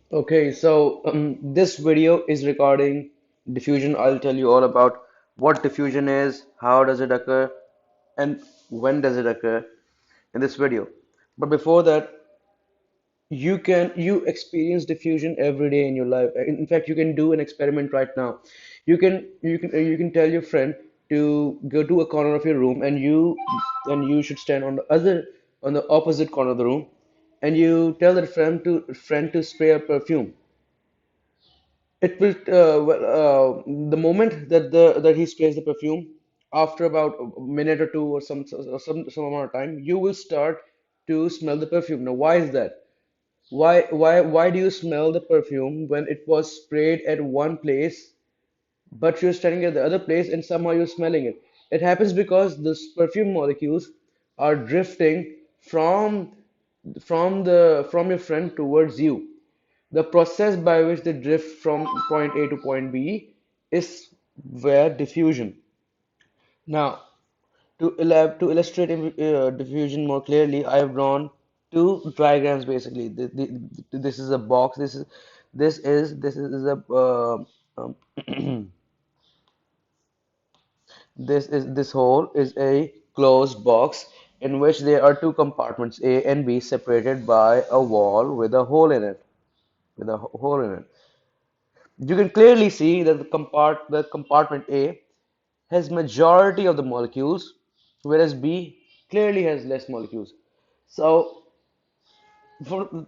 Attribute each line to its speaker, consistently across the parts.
Speaker 1: Okay, so this video is regarding diffusion. I'll tell you all about what diffusion is, how does it occur, and when does it occur in this video. But before that, you experience diffusion every day in your life. In fact, you can do an experiment right now. You can tell your friend to go to a corner of your room, and you should stand on the opposite corner of the room, and you tell that friend to spray a perfume. It will the moment that he sprays the perfume, after about a minute or two or some amount of time, you will start to smell the perfume. Now, why is that? Why do you smell the perfume when it was sprayed at one place, but you're standing at the other place and somehow you're smelling it? It happens because the perfume molecules are drifting from from your friend towards you. The process by which they drift from point A to point B is where diffusion. Now, to illustrate diffusion more clearly, I have drawn two diagrams basically. This is a box. This is a um, this hole is a closed box in which there are two compartments A and B separated by a wall with a hole in it. With a hole in it. You can clearly see that the compartment A has majority of the molecules, whereas B clearly has less molecules. So,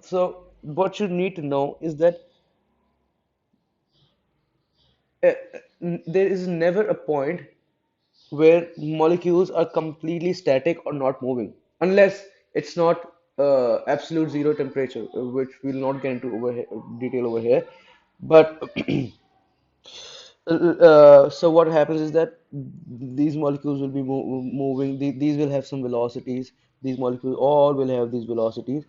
Speaker 1: so what you need to know is that uh, there is never a point where molecules are completely static or not moving, unless it's not absolute zero temperature, which we'll not get into detail over here. But so what happens is that these molecules will be moving. These will have some velocities. These molecules all will have these velocities,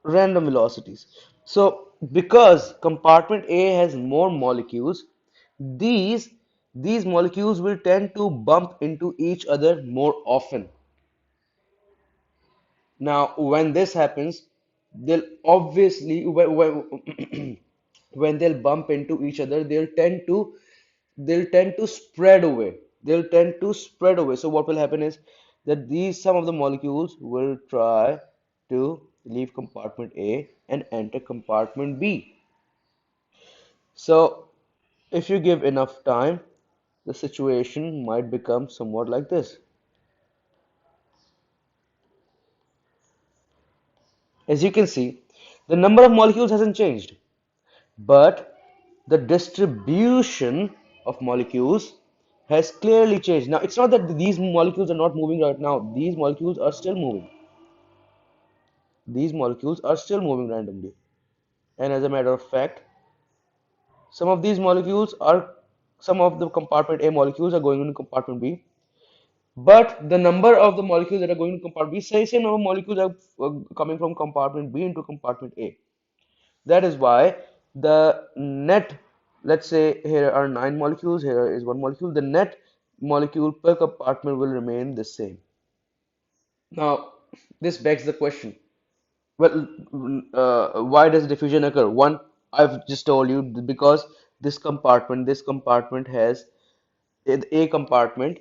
Speaker 1: random velocities. So because compartment A has more molecules, these these molecules will tend to bump into each other more often. Now, when this happens, they'll obviously when they'll bump into each other, they'll tend to spread away. They'll tend to spread away. So what will happen is that these some of the molecules will try to leave compartment A and enter compartment B. So if you give enough time, the situation might become somewhat like this. As you can see, the number of molecules hasn't changed, but the distribution of molecules has clearly changed. Now, it's not that these molecules are not moving right now. These molecules are still moving. These molecules are still moving randomly. And as a matter of fact, some of these molecules are, some of the compartment A molecules are going into compartment B. But the number of the molecules that are going to compartment B, same number of molecules are coming from compartment B into compartment A. That is why the net, let's say here are 9 molecules, here is 1 molecule, the net molecule per compartment will remain the same. Now, this begs the question, well, why does diffusion occur? One, I've just told you because this compartment has A compartment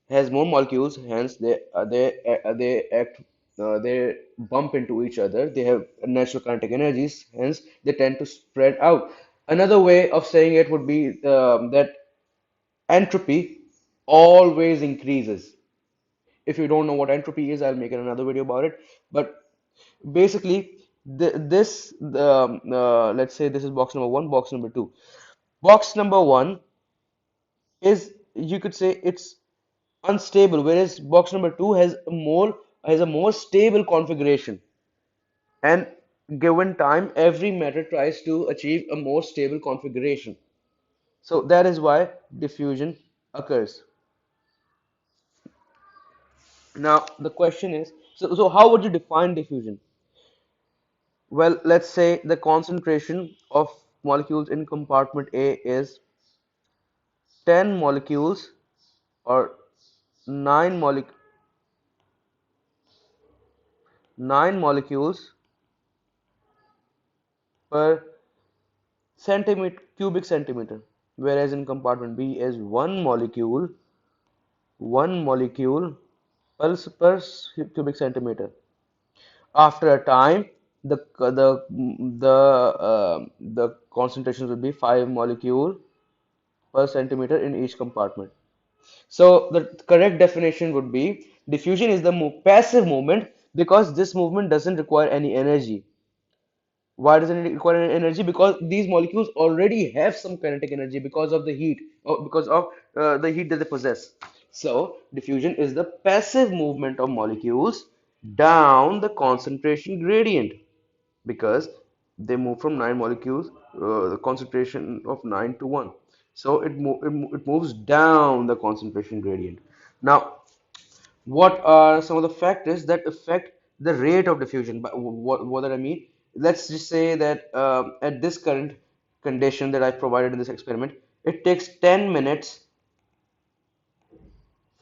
Speaker 1: has more molecules, hence they bump into each other. They have natural kinetic energies, hence they tend to spread out. Another way of saying it would be that entropy always increases. If you don't know what entropy is, I'll make another video about it. But basically, let's say this is box number one, box number two. Box number one is, you could say, it's unstable, whereas box number two has a more stable configuration. And given time, every matter tries to achieve a more stable configuration. So that is why diffusion occurs. Now the question is, so how would you define diffusion? Well, let's say the concentration of molecules in compartment A is 10 molecules, or 9 molecules 9 molecules per centimeter cubic centimeter, whereas in compartment B is one molecule per cubic centimeter. After a time, the concentrations will be 5 molecule per centimeter in each compartment. So the correct definition would be diffusion is the passive movement because this movement doesn't require any energy. Why doesn't it require any energy? Because these molecules already have some kinetic energy because of the heat, or because of the heat that they possess. So diffusion is the passive movement of molecules down the concentration gradient because they move from 9 molecules, the concentration of 9 to 1. So it moves down the concentration gradient. Now, what are some of the factors that affect the rate of diffusion? But what do I mean? Let's just say that at this current condition that I provided in this experiment, it takes 10 minutes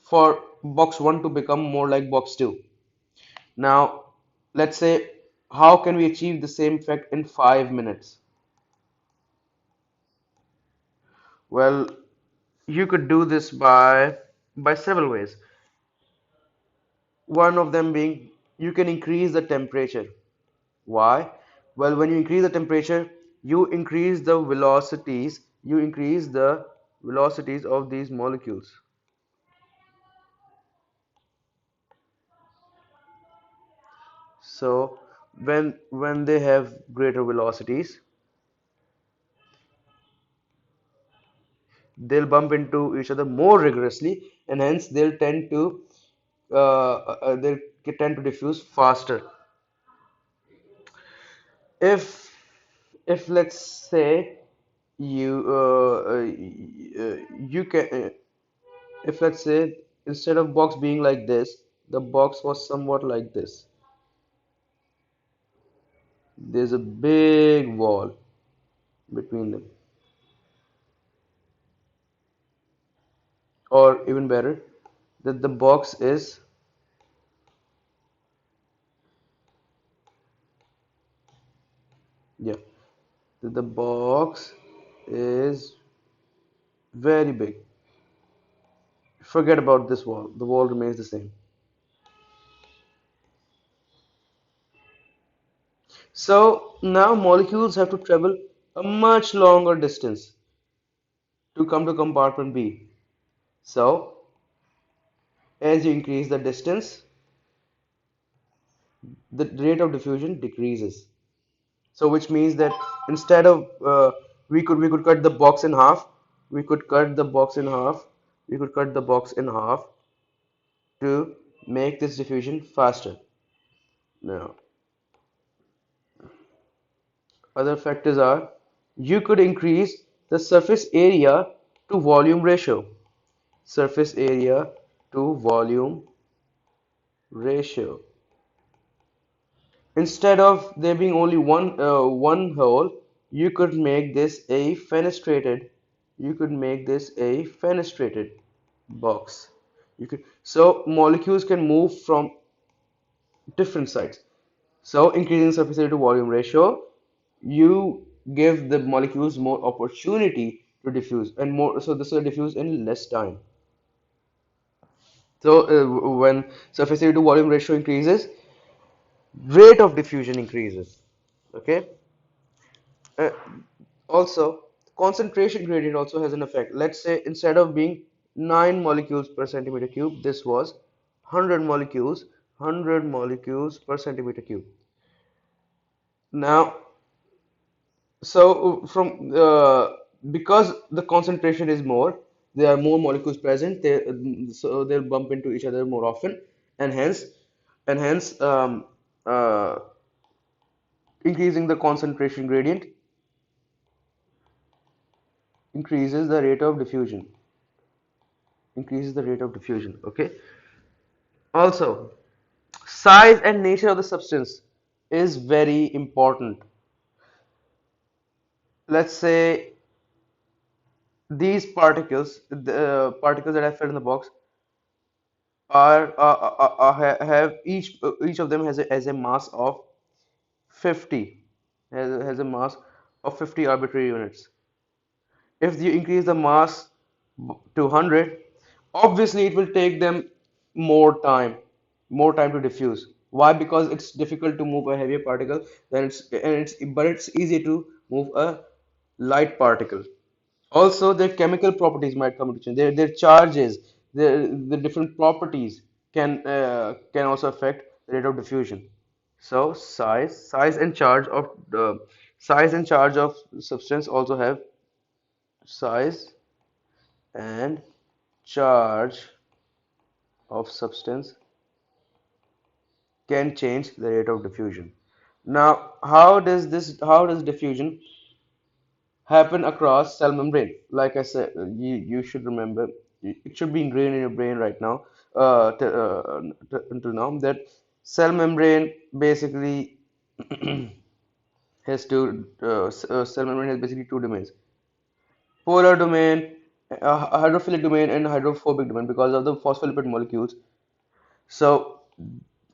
Speaker 1: for box 1 to become more like box 2. Now, let's say, how can we achieve the same effect in 5 minutes? Well, you could do this by several ways. One of them being you can increase the temperature. Why? Well, when you increase the temperature, you increase the velocities of these molecules. So when they have greater velocities, they'll bump into each other more rigorously, and hence they'll tend to diffuse faster. If let's say you you can if let's say instead of box being like this, the box was somewhat like this. There's a big wall between them, or even better, that the box is, yeah, that the box is very big. Forget about this wall. The wall remains the same. So now molecules have to travel a much longer distance to come to compartment B. So as you increase the distance, the rate of diffusion decreases. So which means that instead of we could cut the box in half, we could cut the box in half, we could cut the box in half to make this diffusion faster. Now, other factors are you could increase the surface area to volume ratio. Surface area to volume ratio. Instead of there being only one hole, you could make this a fenestrated. You could make this a fenestrated box. So molecules can move from different sides. So increasing surface area to volume ratio, you give the molecules more opportunity to diffuse and more. So this will diffuse in less time. So when surface area to volume ratio increases, rate of diffusion increases. Okay. Uh, Also, concentration gradient also has an effect. Let's say instead of being 9 molecules per centimeter cube, this was 100 molecules per centimeter cube. Now, from because the concentration is more, there are more molecules present. So they'll bump into each other more often, and hence uh, increasing the concentration gradient increases the rate of diffusion. Increases the rate of diffusion. Okay. Also, size and nature of the substance is very important. Let's say these particles, the particles that I filled in the box, have each of them has a mass of 50, has a mass of 50 arbitrary units. If you increase the mass to 100, obviously it will take them more time to diffuse. Why? Because it's difficult to move a heavier particle than it's easy to move a light particle. Also, their chemical properties might come into change. Their charges, the different properties can also affect the rate of diffusion. So size and charge of substance also have size and charge of substance can change the rate of diffusion. Now, how does diffusion happen across cell membrane? Like I said, you should remember, it should be ingrained in your brain right now, until now, that cell membrane basically cell membrane has basically two domains: polar domain, hydrophilic domain, and hydrophobic domain because of the phospholipid molecules. So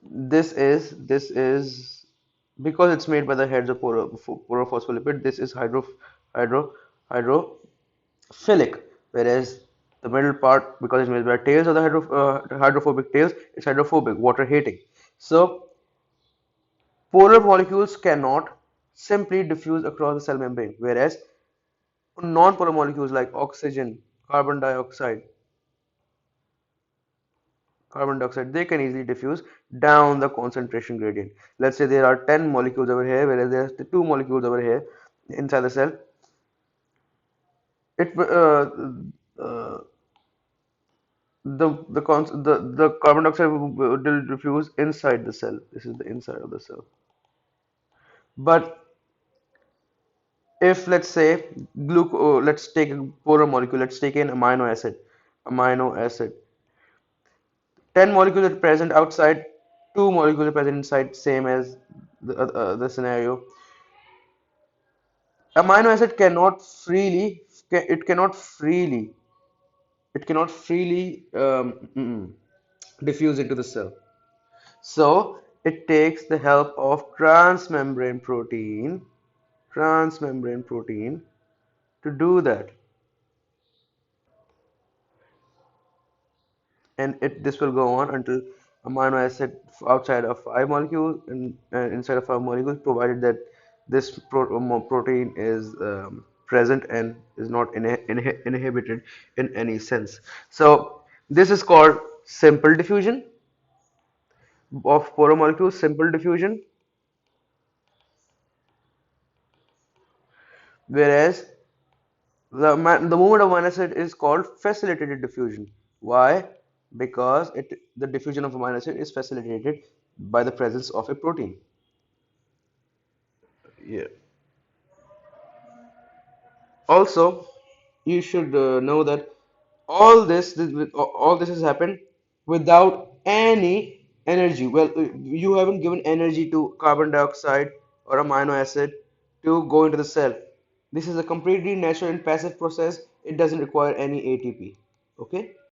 Speaker 1: this is because it's made by the heads of porophospholipid. This is hydro hydrophilic, whereas the middle part, because it's made by tails of the hydrophobic tails, it's hydrophobic, water hating. So polar molecules cannot simply diffuse across the cell membrane, whereas non-polar molecules like oxygen, carbon dioxide, they can easily diffuse down the concentration gradient. Let's say there are 10 molecules over here, whereas there are two molecules over here inside the cell. It uh, the carbon dioxide will diffuse inside the cell. This is the inside of the cell. But if let's say let's take a polar molecule, let's take an amino acid. 10 molecules are present outside, 2 molecules are present inside, same as the scenario. Amino acid it cannot freely, diffuse into the cell. So it takes the help of transmembrane protein to do that. And this will go on until amino acid outside of five molecules and inside of five molecules, provided that this protein is present and is not inhibited in any sense. So this is called simple diffusion of polar molecules, simple diffusion, whereas the movement of amino acid is called facilitated diffusion. Why? Because the diffusion of amino acid is facilitated by the presence of a protein. Yeah. Also, you should know that all this has happened without any energy. Well, you haven't given energy to carbon dioxide or amino acid to go into the cell. This is a completely natural and passive process. It doesn't require any ATP. Okay?